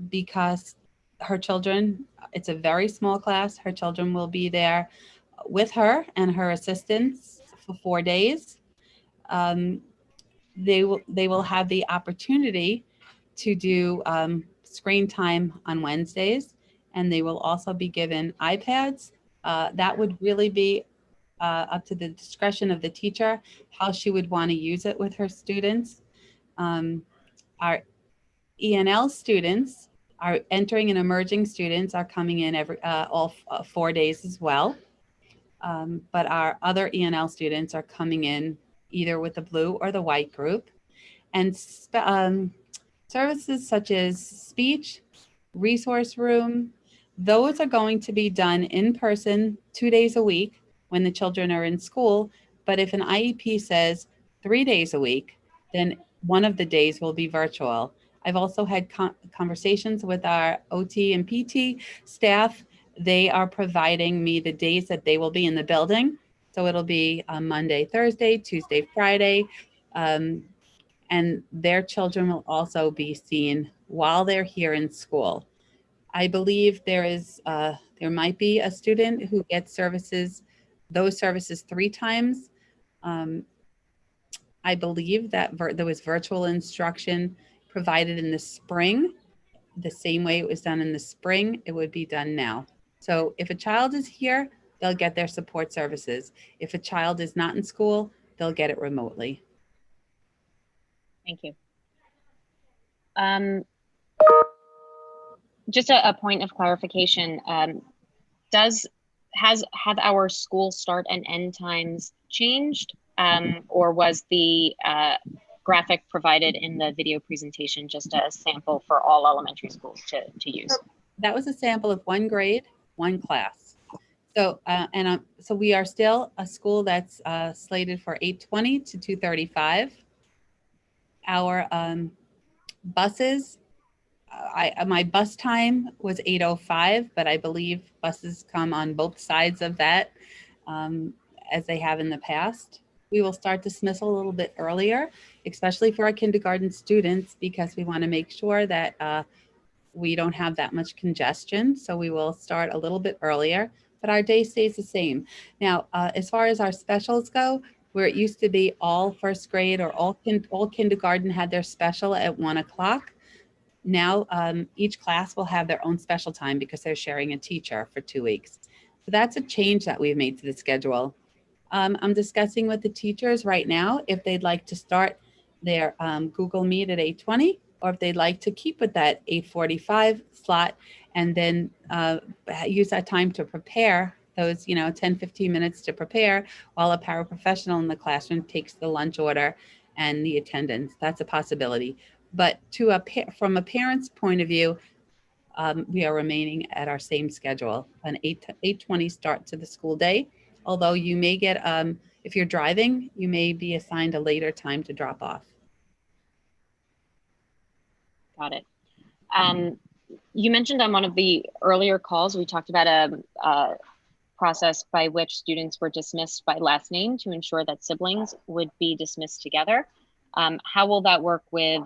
because her children, it's a very small class. Her children will be there with her and her assistants for 4 days. They will have the opportunity to do screen time on Wednesdays, and they will also be given iPads. That would really be up to the discretion of the teacher, how she would want to use it with her students. Our ENL students are entering and emerging students are coming in all 4 days as well. But our other ENL students are coming in either with the blue or the white group. And services such as speech, resource room, those are going to be done in person 2 days a week when the children are in school. But if an IEP says 3 days a week, then one of the days will be virtual. I've also had conversations with our OT and PT staff. They are providing me the days that they will be in the building. So it'll be Monday, Thursday, Tuesday, Friday. And their children will also be seen while they're here in school. I believe there might be a student who gets those services 3 times. I believe that there was virtual instruction provided in the spring. The same way it was done in the spring, it would be done now. So if a child is here, they'll get their support services. If a child is not in school, they'll get it remotely. Thank you. Just a point of clarification. Have our school start and end times changed, or was the graphic provided in the video presentation just a sample for all elementary schools to use? That was a sample of 1 grade, 1 class. So so we are still a school that's slated for 8:20 to 2:35. Our buses, my bus time was 8:05, but I believe buses come on both sides of that, as they have in the past. We will start dismissal a little bit earlier, especially for our kindergarten students, because we want to make sure that we don't have that much congestion. So we will start a little bit earlier, but our day stays the same. Now, as far as our specials go, where it used to be all first grade or all kindergarten had their special at 1 o'clock. Now, each class will have their own special time because they're sharing a teacher for 2 weeks. So that's a change that we've made to the schedule. I'm discussing with the teachers right now if they'd like to start their Google Meet at 8:20, or if they'd like to keep with that 8:45 slot and then use that time to prepare those, 10, 15 minutes to prepare while a paraprofessional in the classroom takes the lunch order and the attendance. That's a possibility. But from a parent's point of view, we are remaining at our same schedule, an 8:20 start to the school day. Although you may get, if you're driving, you may be assigned a later time to drop off. Got it. You mentioned on one of the earlier calls, we talked about a process by which students were dismissed by last name to ensure that siblings would be dismissed together. How will that work with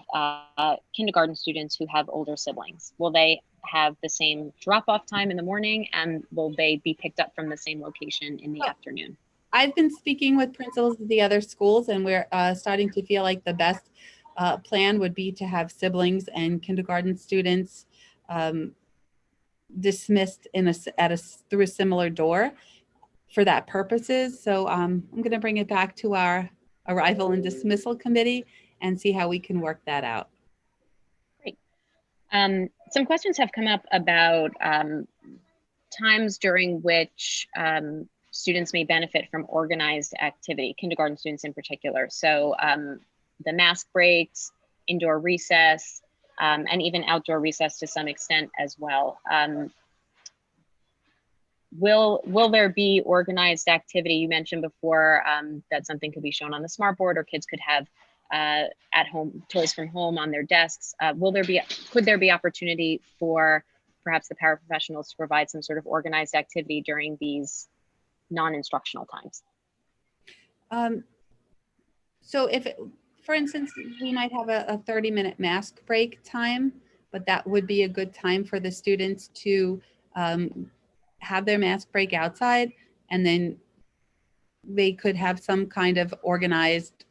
kindergarten students who have older siblings? Will they have the same drop-off time in the morning, and will they be picked up from the same location in the afternoon? I've been speaking with principals of the other schools, and we're starting to feel like the best plan would be to have siblings and kindergarten students dismissed through a similar door for that purposes. So I'm going to bring it back to our arrival and dismissal committee and see how we can work that out. Great. Some questions have come up about times during which students may benefit from organized activity, kindergarten students in particular. So the mask breaks, indoor recess, and even outdoor recess to some extent as well. Will there be organized activity? You mentioned before that something could be shown on the smartboard, or kids could have at home toys from home on their desks. Could there be opportunity for perhaps the paraprofessionals to provide some sort of organized activity during these non-instructional times? So for instance, we might have a 30-minute mask break time, but that would be a good time for the students to have their mask break outside, and then they could have some kind of organized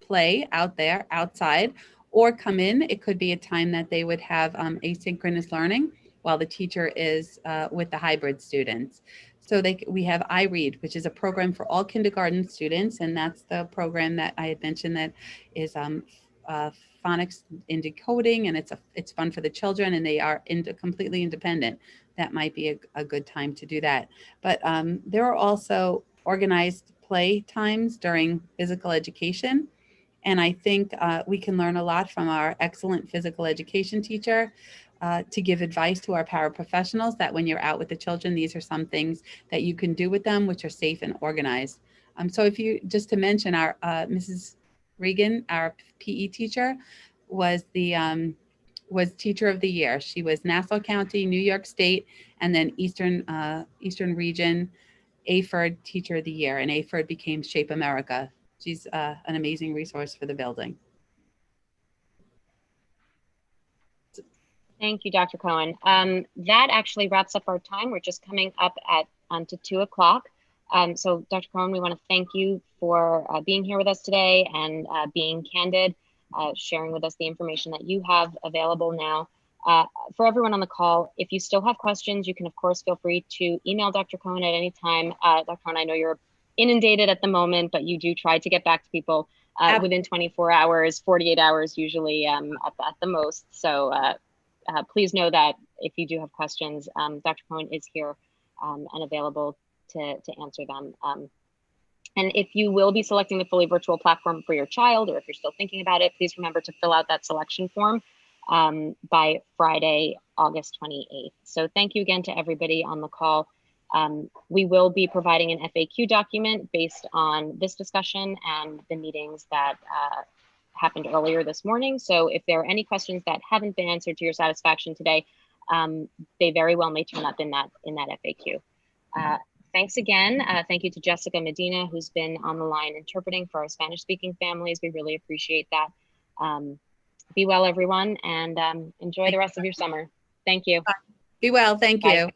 play outside, or come in. It could be a time that they would have asynchronous learning while the teacher is with the hybrid students. So we have iRead, which is a program for all kindergarten students, and that's the program that I had mentioned that is phonics in decoding, and it's fun for the children, and they are completely independent. That might be a good time to do that. But there are also organized play times during physical education. And I think we can learn a lot from our excellent physical education teacher to give advice to our paraprofessionals that when you're out with the children, these are some things that you can do with them, which are safe and organized. So just to mention, our Mrs. Regan, our PE teacher, was teacher of the year. She was Nassau County, New York State, and then Eastern Region AFERD Teacher of the Year, and AFERD became Shape America. She's an amazing resource for the building. Thank you, Dr. Cohen. That actually wraps up our time. We're just coming up to 2 o'clock. So Dr. Cohen, we want to thank you for being here with us today and being candid, sharing with us the information that you have available now. For everyone on the call, if you still have questions, you can of course feel free to email Dr. Cohen at any time. Dr. Cohen, I know you're inundated at the moment, but you do try to get back to people within 24 hours, 48 hours usually at the most. So please know that if you do have questions, Dr. Cohen is here and available to answer them. And if you will be selecting the fully virtual platform for your child, or if you're still thinking about it, please remember to fill out that selection form by Friday, August 28th. So thank you again to everybody on the call. We will be providing an FAQ document based on this discussion and the meetings that happened earlier this morning. So if there are any questions that haven't been answered to your satisfaction today, they very well may turn up in that FAQ. Thanks again. Thank you to Jessica Medina, who's been on the line interpreting for our Spanish-speaking families. We really appreciate that. Be well, everyone, and enjoy the rest of your summer. Thank you. Be well. Thank you. Bye.